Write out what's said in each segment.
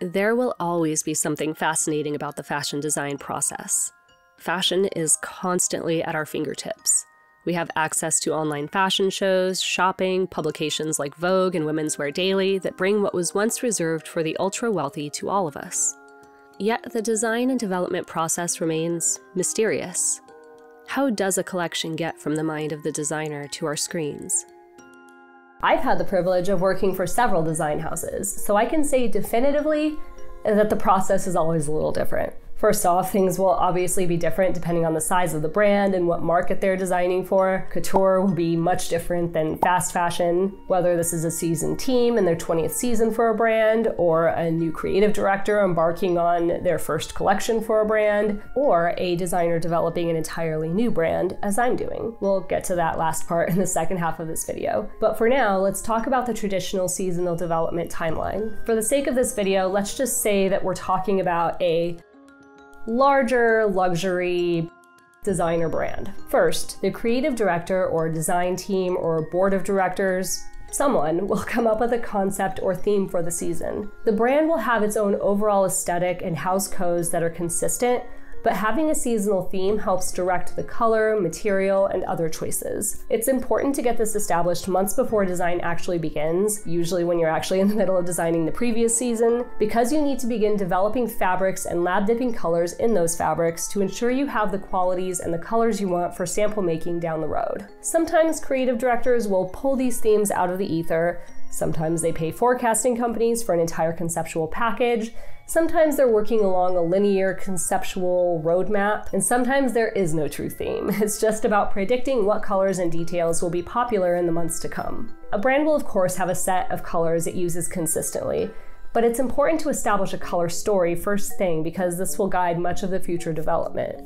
There will always be something fascinating about the fashion design process. Fashion is constantly at our fingertips. We have access to online fashion shows, shopping, publications like Vogue and Women's Wear Daily that bring what was once reserved for the ultra-wealthy to all of us. Yet the design and development process remains mysterious. How does a collection get from the mind of the designer to our screens? I've had the privilege of working for several design houses, so I can say definitively that the process is always a little different. First off, things will obviously be different depending on the size of the brand and what market they're designing for. Couture will be much different than fast fashion, whether this is a seasoned team in their 20th season for a brand, or a new creative director embarking on their first collection for a brand, or a designer developing an entirely new brand, as I'm doing. We'll get to that last part in the second half of this video. But for now, let's talk about the traditional seasonal development timeline. For the sake of this video, let's just say that we're talking about a larger luxury designer brand. First, the creative director or design team or board of directors, someone will come up with a concept or theme for the season. The brand will have its own overall aesthetic and house codes that are consistent, but having a seasonal theme helps direct the color, material, and other choices. It's important to get this established months before design actually begins, usually when you're actually in the middle of designing the previous season, because you need to begin developing fabrics and lab dipping colors in those fabrics to ensure you have the qualities and the colors you want for sample making down the road. Sometimes creative directors will pull these themes out of the ether. Sometimes they pay forecasting companies for an entire conceptual package. Sometimes they're working along a linear conceptual roadmap, and sometimes there is no true theme. It's just about predicting what colors and details will be popular in the months to come. A brand will of course have a set of colors it uses consistently, but it's important to establish a color story first thing because this will guide much of the future development.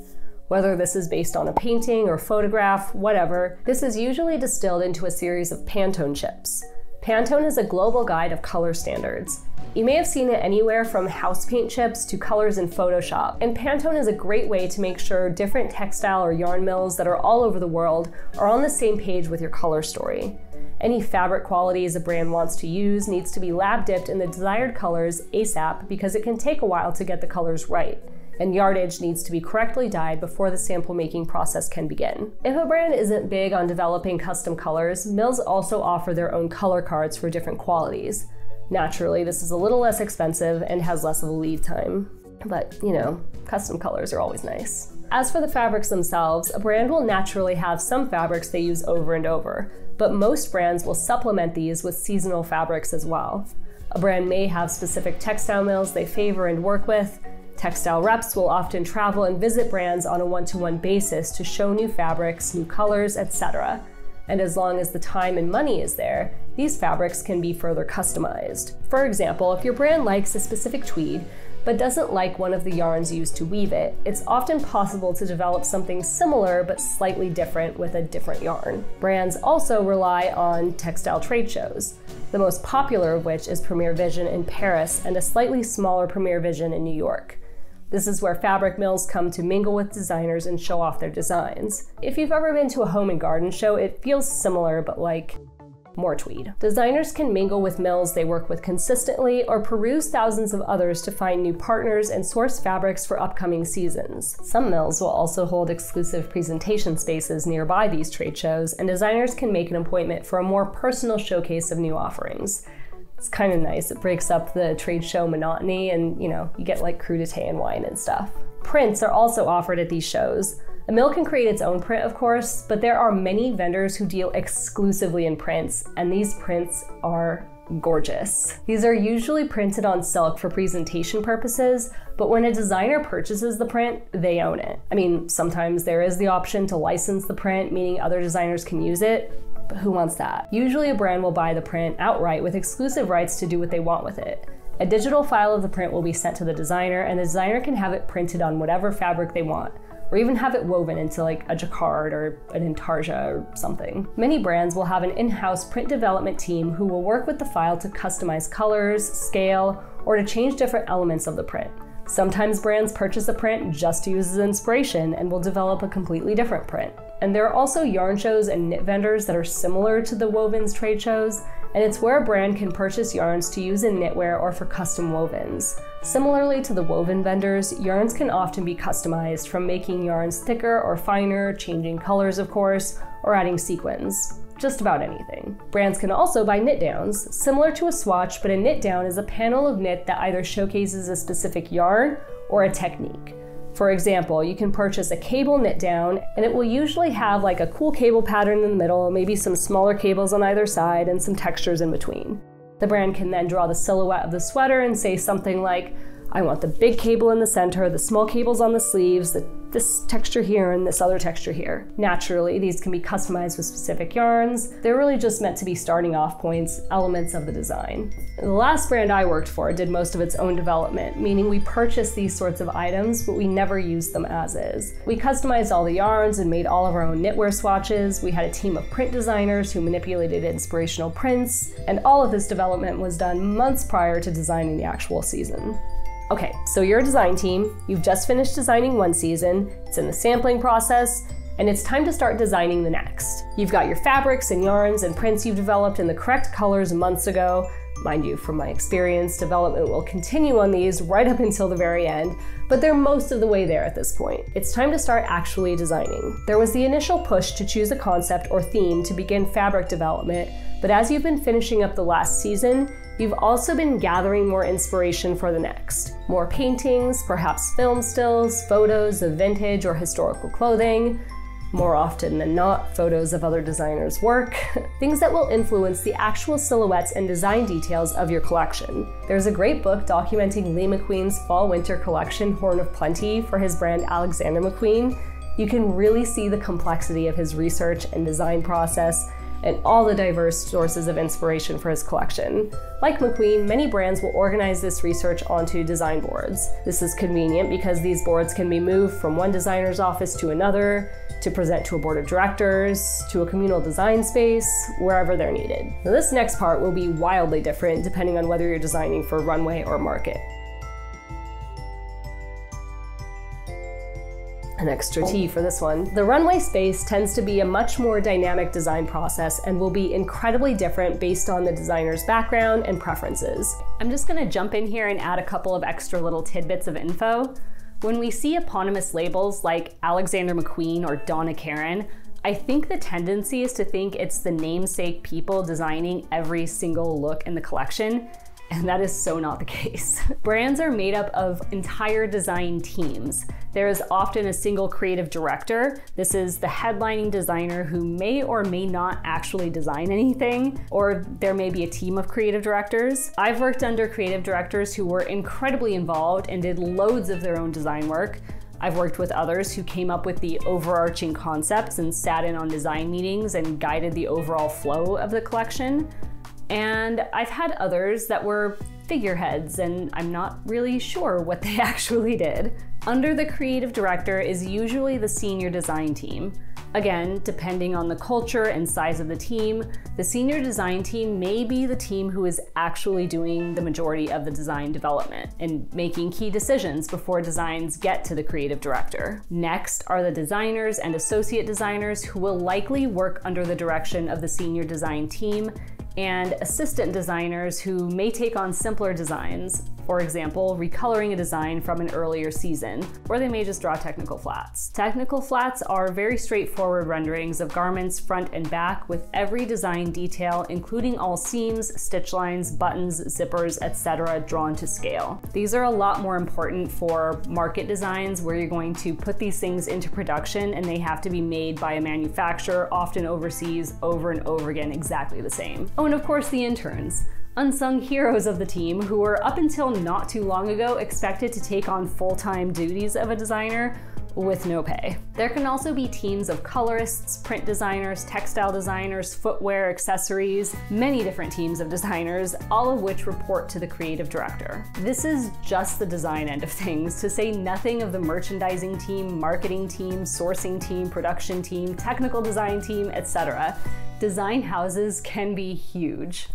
Whether this is based on a painting or photograph, whatever, this is usually distilled into a series of Pantone chips. Pantone is a global guide of color standards. You may have seen it anywhere from house paint chips to colors in Photoshop, and Pantone is a great way to make sure different textile or yarn mills that are all over the world are on the same page with your color story. Any fabric qualities a brand wants to use needs to be lab dipped in the desired colors ASAP because it can take a while to get the colors right, and yardage needs to be correctly dyed before the sample making process can begin. If a brand isn't big on developing custom colors, mills also offer their own color cards for different qualities. Naturally, this is a little less expensive and has less of a lead time. But, you know, custom colors are always nice. As for the fabrics themselves, a brand will naturally have some fabrics they use over and over, but most brands will supplement these with seasonal fabrics as well. A brand may have specific textile mills they favor and work with. Textile reps will often travel and visit brands on a one-to-one basis to show new fabrics, new colors, etc. And as long as the time and money is there, these fabrics can be further customized. For example, if your brand likes a specific tweed, but doesn't like one of the yarns used to weave it, it's often possible to develop something similar but slightly different with a different yarn. Brands also rely on textile trade shows, the most popular of which is Premier Vision in Paris and a slightly smaller Premier Vision in New York. This is where fabric mills come to mingle with designers and show off their designs. If you've ever been to a home and garden show, it feels similar, but like more tweed. Designers can mingle with mills they work with consistently or peruse thousands of others to find new partners and source fabrics for upcoming seasons. Some mills will also hold exclusive presentation spaces nearby these trade shows, and designers can make an appointment for a more personal showcase of new offerings. It's kind of nice. It breaks up the trade show monotony and, you know, you get like crudité and wine and stuff. Prints are also offered at these shows. A mill can create its own print, of course, but there are many vendors who deal exclusively in prints, and these prints are gorgeous. These are usually printed on silk for presentation purposes, but when a designer purchases the print, they own it. I mean, sometimes there is the option to license the print, meaning other designers can use it, but who wants that? Usually a brand will buy the print outright with exclusive rights to do what they want with it. A digital file of the print will be sent to the designer, and the designer can have it printed on whatever fabric they want, or even have it woven into like a jacquard or an intarsia or something. Many brands will have an in-house print development team who will work with the file to customize colors, scale, or to change different elements of the print. Sometimes brands purchase a print just to use as inspiration and will develop a completely different print. And there are also yarn shows and knit vendors that are similar to the wovens trade shows, and it's where a brand can purchase yarns to use in knitwear or for custom wovens. Similarly to the woven vendors, yarns can often be customized, from making yarns thicker or finer, changing colors of course, or adding sequins. Just about anything. Brands can also buy knit downs, similar to a swatch, but a knit down is a panel of knit that either showcases a specific yarn or a technique. For example, you can purchase a cable knit down, and it will usually have like a cool cable pattern in the middle, maybe some smaller cables on either side, and some textures in between. The brand can then draw the silhouette of the sweater and say something like, I want the big cable in the center, the small cables on the sleeves, this texture here and this other texture here. Naturally, these can be customized with specific yarns. They're really just meant to be starting off points, elements of the design. The last brand I worked for did most of its own development, meaning we purchased these sorts of items, but we never used them as is. We customized all the yarns and made all of our own knitwear swatches. We had a team of print designers who manipulated inspirational prints, and all of this development was done months prior to designing the actual season. Okay, so you're a design team, you've just finished designing one season, it's in the sampling process, and it's time to start designing the next. You've got your fabrics and yarns and prints you've developed in the correct colors months ago. Mind you, from my experience, development will continue on these right up until the very end, but they're most of the way there at this point. It's time to start actually designing. There was the initial push to choose a concept or theme to begin fabric development, but as you've been finishing up the last season, you've also been gathering more inspiration for the next. More paintings, perhaps film stills, photos of vintage or historical clothing, more often than not, photos of other designers' work, things that will influence the actual silhouettes and design details of your collection. There's a great book documenting Lee McQueen's fall-winter collection, Horn of Plenty, for his brand Alexander McQueen. You can really see the complexity of his research and design process, and all the diverse sources of inspiration for his collection. Like McQueen, many brands will organize this research onto design boards. This is convenient because these boards can be moved from one designer's office to another, to present to a board of directors, to a communal design space, wherever they're needed. Now, this next part will be wildly different depending on whether you're designing for runway or market. An extra T for this one. The runway space tends to be a much more dynamic design process and will be incredibly different based on the designer's background and preferences. I'm just gonna jump in here and add a couple of extra little tidbits of info. When we see eponymous labels like Alexander McQueen or Donna Karan, I think the tendency is to think it's the namesake people designing every single look in the collection, and that is so not the case. Brands are made up of entire design teams. There is often a single creative director. This is the headlining designer who may or may not actually design anything, or there may be a team of creative directors. I've worked under creative directors who were incredibly involved and did loads of their own design work. I've worked with others who came up with the overarching concepts and sat in on design meetings and guided the overall flow of the collection. And I've had others that were figureheads, and I'm not really sure what they actually did. Under the creative director is usually the senior design team. Again, depending on the culture and size of the team, the senior design team may be the team who is actually doing the majority of the design development and making key decisions before designs get to the creative director. Next are the designers and associate designers who will likely work under the direction of the senior design team, and assistant designers who may take on simpler designs, for example, recoloring a design from an earlier season, or they may just draw technical flats. Technical flats are very straightforward renderings of garments front and back with every design detail, including all seams, stitch lines, buttons, zippers, etc., drawn to scale. These are a lot more important for market designs where you're going to put these things into production and they have to be made by a manufacturer, often overseas, over and over again, exactly the same. Oh, and of course the interns. Unsung heroes of the team who were up until not too long ago expected to take on full-time duties of a designer with no pay. There can also be teams of colorists, print designers, textile designers, footwear, accessories, many different teams of designers, all of which report to the creative director. This is just the design end of things, to say nothing of the merchandising team, marketing team, sourcing team, production team, technical design team, etc. Design houses can be huge.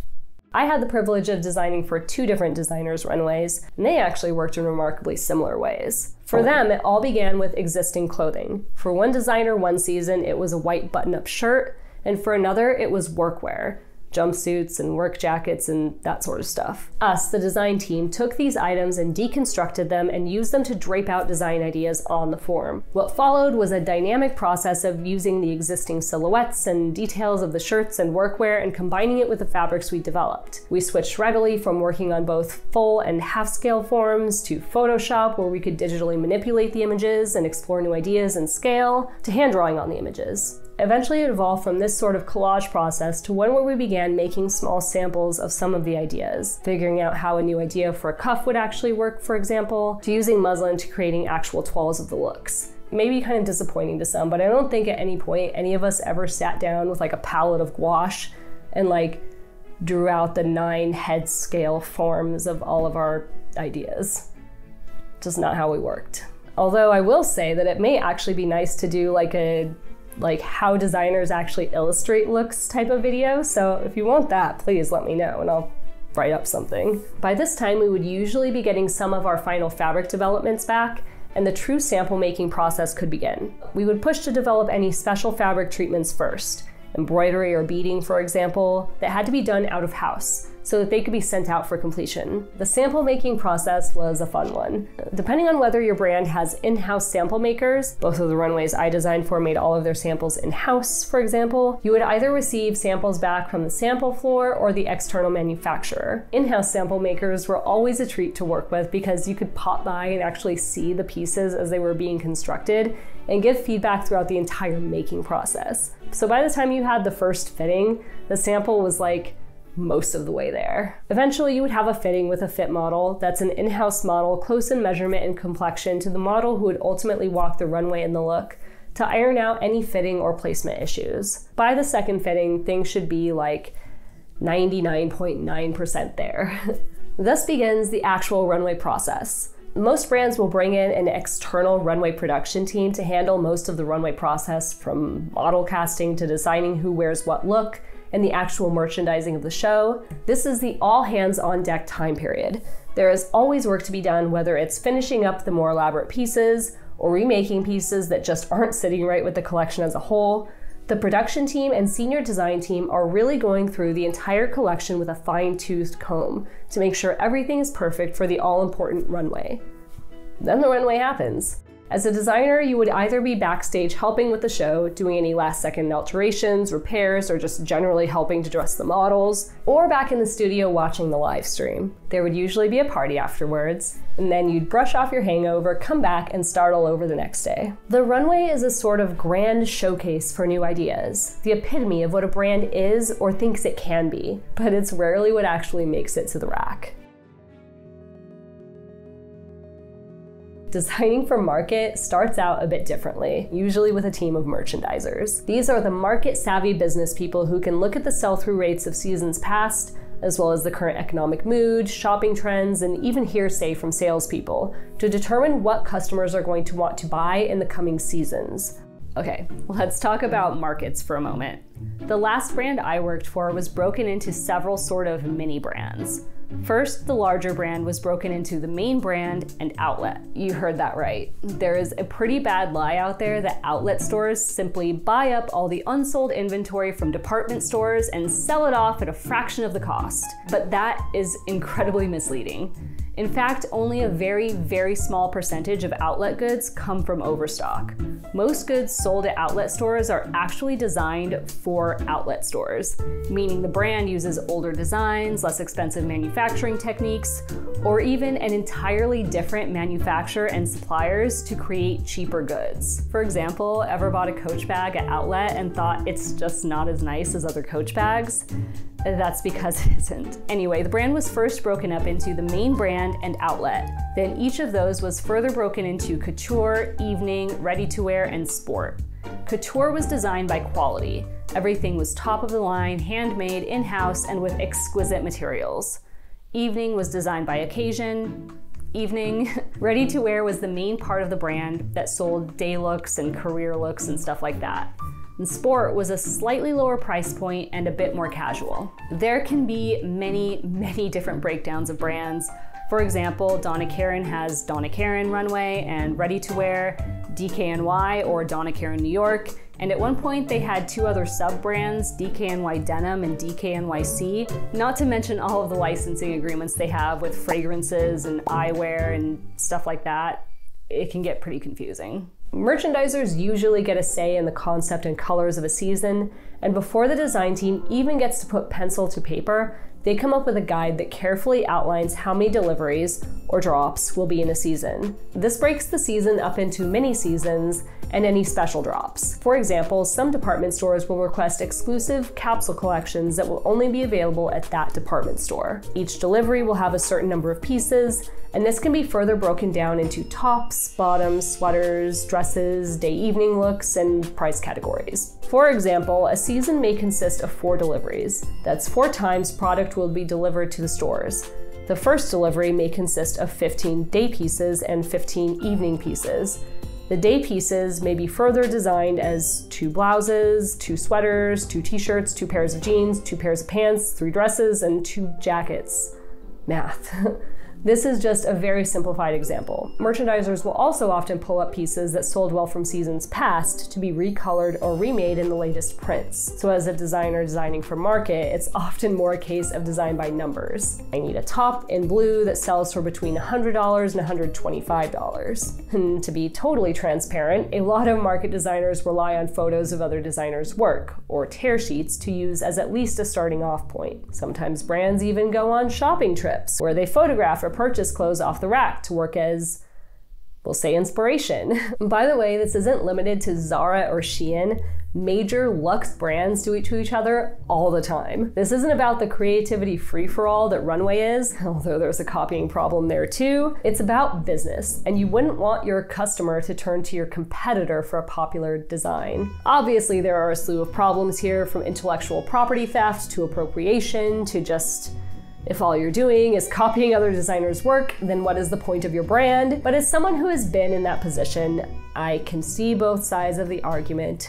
I had the privilege of designing for 2 different designers' runways, and they actually worked in remarkably similar ways. For them, it all began with existing clothing. For one designer one season, it was a white button-up shirt, and for another, it was workwear. jumpsuits and work jackets and that sort of stuff. Us, the design team, took these items and deconstructed them and used them to drape out design ideas on the form. What followed was a dynamic process of using the existing silhouettes and details of the shirts and workwear and combining it with the fabrics we developed. We switched readily from working on both full and half-scale forms to Photoshop, where we could digitally manipulate the images and explore new ideas and scale, to hand drawing on the images. Eventually it evolved from this sort of collage process to one where we began making small samples of some of the ideas, figuring out how a new idea for a cuff would actually work, for example, to using muslin to creating actual toiles of the looks. It may be kind of disappointing to some, but I don't think at any point any of us ever sat down with like a palette of gouache and like drew out the 9 head scale forms of all of our ideas. Just not how we worked. Although I will say that it may actually be nice to do like how designers actually illustrate looks type of video. So if you want that, please let me know and I'll write up something. By this time, we would usually be getting some of our final fabric developments back, and the true sample making process could begin. We would push to develop any special fabric treatments first, embroidery or beading, for example, that had to be done out of house, so that they could be sent out for completion. The sample making process was a fun one. Depending on whether your brand has in-house sample makers, both of the runways I designed for made all of their samples in-house, for example, you would either receive samples back from the sample floor or the external manufacturer. In-house sample makers were always a treat to work with because you could pop by and actually see the pieces as they were being constructed and give feedback throughout the entire making process. So by the time you had the first fitting, the sample was like most of the way there. Eventually you would have a fitting with a fit model that's an in-house model close in measurement and complexion to the model who would ultimately walk the runway in the look, to iron out any fitting or placement issues. By the second fitting, things should be like 99.9% there. Thus begins the actual runway process. Most brands will bring in an external runway production team to handle most of the runway process, from model casting to designing who wears what look and the actual merchandising of the show. This is the all hands on deck time period. There is always work to be done, whether it's finishing up the more elaborate pieces or remaking pieces that just aren't sitting right with the collection as a whole. The production team and senior design team are really going through the entire collection with a fine-toothed comb to make sure everything is perfect for the all-important runway. Then the runway happens. As a designer, you would either be backstage helping with the show, doing any last-second alterations, repairs, or just generally helping to dress the models, or back in the studio watching the live stream. There would usually be a party afterwards, and then you'd brush off your hangover, come back, and start all over the next day. The runway is a sort of grand showcase for new ideas, the epitome of what a brand is or thinks it can be, but it's rarely what actually makes it to the rack. Designing for market starts out a bit differently, usually with a team of merchandisers. These are the market-savvy business people who can look at the sell-through rates of seasons past, as well as the current economic mood, shopping trends, and even hearsay from salespeople to determine what customers are going to want to buy in the coming seasons. Okay, let's talk about markets for a moment. The last brand I worked for was broken into several sort of mini brands. First, the larger brand was broken into the main brand and outlet. You heard that right. There is a pretty bad lie out there that outlet stores simply buy up all the unsold inventory from department stores and sell it off at a fraction of the cost. But that is incredibly misleading. In fact, only a very, very small percentage of outlet goods come from overstock. Most goods sold at outlet stores are actually designed for outlet stores, meaning the brand uses older designs, less expensive manufacturing techniques, or even an entirely different manufacturer and suppliers to create cheaper goods. For example, ever bought a Coach bag at outlet and thought it's just not as nice as other Coach bags? That's because it isn't. Anyway, the brand was first broken up into the main brand and outlet. Then each of those was further broken into couture, evening, ready-to-wear, and sport. Couture was designed by quality. Everything was top of the line, handmade, in-house, and with exquisite materials. Evening was designed by occasion. Evening, ready-to-wear was the main part of the brand that sold day looks and career looks and stuff like that. And sport was a slightly lower price point and a bit more casual. There can be many, many different breakdowns of brands. For example, Donna Karan has Donna Karan runway and ready-to-wear. DKNY or Donna Karan New York And at one point they had 2 other sub-brands, DKNY Denim and DKNYC, not to mention all of the licensing agreements they have with fragrances and eyewear and stuff like that. It can get pretty confusing. Merchandisers usually get a say in the concept and colors of a season, and before the design team even gets to put pencil to paper, they come up with a guide that carefully outlines how many deliveries, or drops, will be in a season. This breaks the season up into mini seasons and any special drops. For example, some department stores will request exclusive capsule collections that will only be available at that department store. Each delivery will have a certain number of pieces, and this can be further broken down into tops, bottoms, sweaters, dresses, day-evening looks, and price categories. For example, a season may consist of 4 deliveries. That's 4 times product will be delivered to the stores. The first delivery may consist of 15 day pieces and 15 evening pieces. The day pieces may be further designed as 2 blouses, 2 sweaters, 2 t-shirts, 2 pairs of jeans, 2 pairs of pants, 3 dresses, and 2 jackets. Math. This is just a very simplified example. Merchandisers will also often pull up pieces that sold well from seasons past to be recolored or remade in the latest prints. So as a designer designing for market, it's often more a case of design by numbers. I need a top in blue that sells for between $100 and $125. And to be totally transparent, a lot of market designers rely on photos of other designers' work, or tear sheets, to use as at least a starting off point. Sometimes brands even go on shopping trips, where they photograph or purchase clothes off the rack to work as, we'll say, inspiration. By the way, this isn't limited to Zara or Shein. Major luxe brands do it to each other all the time. This isn't about the creativity free-for-all that Runway is, although there's a copying problem there too. It's about business, and you wouldn't want your customer to turn to your competitor for a popular design. Obviously, there are a slew of problems here, from intellectual property theft to appropriation to just, if all you're doing is copying other designers' work, then what is the point of your brand? But as someone who has been in that position, I can see both sides of the argument,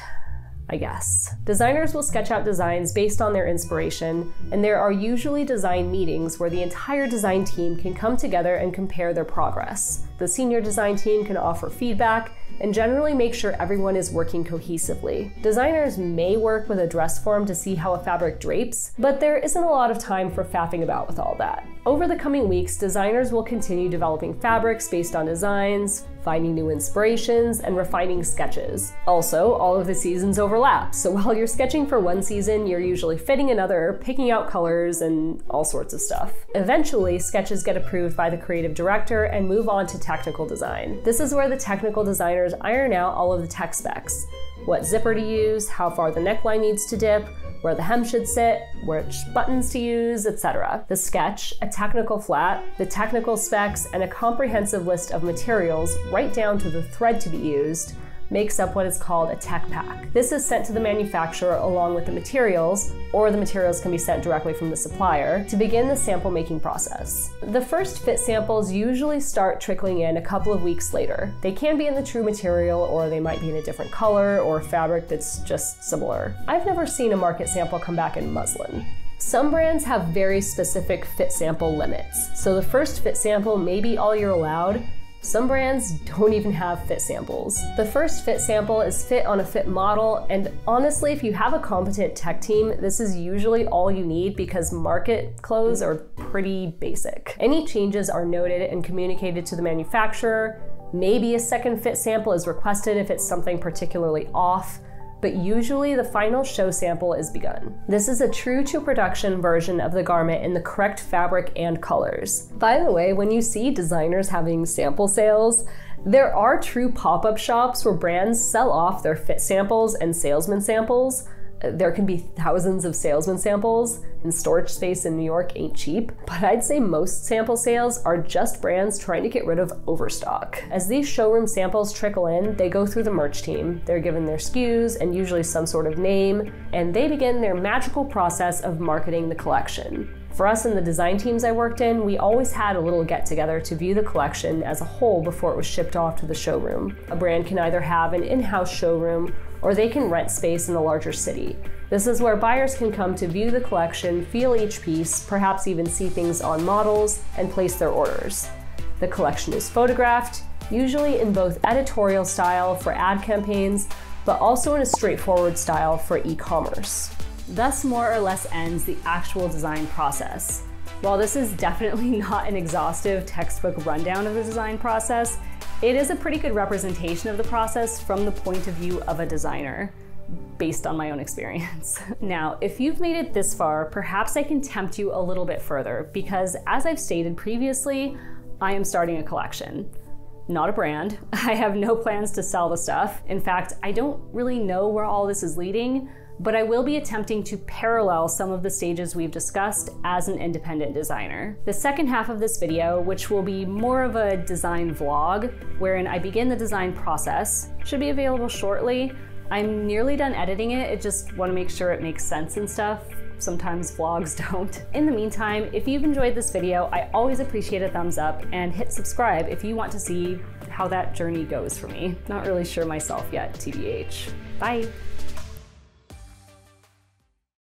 I guess. Designers will sketch out designs based on their inspiration, and there are usually design meetings where the entire design team can come together and compare their progress. The senior design team can offer feedback and generally make sure everyone is working cohesively. Designers may work with a dress form to see how a fabric drapes, but there isn't a lot of time for faffing about with all that. Over the coming weeks, designers will continue developing fabrics based on designs, finding new inspirations, and refining sketches. Also, all of the seasons overlap, so while you're sketching for one season, you're usually fitting another, picking out colors, and all sorts of stuff. Eventually, sketches get approved by the creative director and move on to technical design. This is where the technical designers iron out all of the tech specs. What zipper to use, how far the neckline needs to dip, where the hem should sit, which buttons to use, etc. The sketch, a technical flat, the technical specs, and a comprehensive list of materials, right down to the thread to be used, makes up what is called a tech pack. This is sent to the manufacturer along with the materials, or the materials can be sent directly from the supplier, to begin the sample making process. The first fit samples usually start trickling in a couple of weeks later. They can be in the true material, or they might be in a different color or fabric that's just similar. I've never seen a market sample come back in muslin. Some brands have very specific fit sample limits, so the first fit sample may be all you're allowed. Some brands don't even have fit samples. The first fit sample is fit on a fit model, and honestly, if you have a competent tech team, this is usually all you need because market clothes are pretty basic. Any changes are noted and communicated to the manufacturer. Maybe a second fit sample is requested if it's something particularly off, but usually the final show sample is begun. This is a true to production version of the garment in the correct fabric and colors. By the way, when you see designers having sample sales, there are true pop-up shops where brands sell off their fit samples and salesman samples. There can be thousands of salesman samples, and storage space in New York ain't cheap, but I'd say most sample sales are just brands trying to get rid of overstock. As these showroom samples trickle in, they go through the merch team. They're given their SKUs and usually some sort of name, and they begin their magical process of marketing the collection. For us in the design teams I worked in, we always had a little get-together to view the collection as a whole before it was shipped off to the showroom. A brand can either have an in-house showroom, or they can rent space in a larger city. This is where buyers can come to view the collection, feel each piece, perhaps even see things on models, and place their orders. The collection is photographed, usually in both editorial style for ad campaigns, but also in a straightforward style for e-commerce. Thus more or less ends the actual design process. While this is definitely not an exhaustive textbook rundown of the design process, it is a pretty good representation of the process from the point of view of a designer, based on my own experience. Now, if you've made it this far, perhaps I can tempt you a little bit further, because as I've stated previously, I am starting a collection. Not a brand. I have no plans to sell the stuff. In fact, I don't really know where all this is leading, but I will be attempting to parallel some of the stages we've discussed as an independent designer. The second half of this video, which will be more of a design vlog, wherein I begin the design process, should be available shortly. I'm nearly done editing it. I just want to make sure it makes sense and stuff. Sometimes vlogs don't. In the meantime, if you've enjoyed this video, I always appreciate a thumbs up, and hit subscribe if you want to see how that journey goes for me. Not really sure myself yet, TBH. Bye.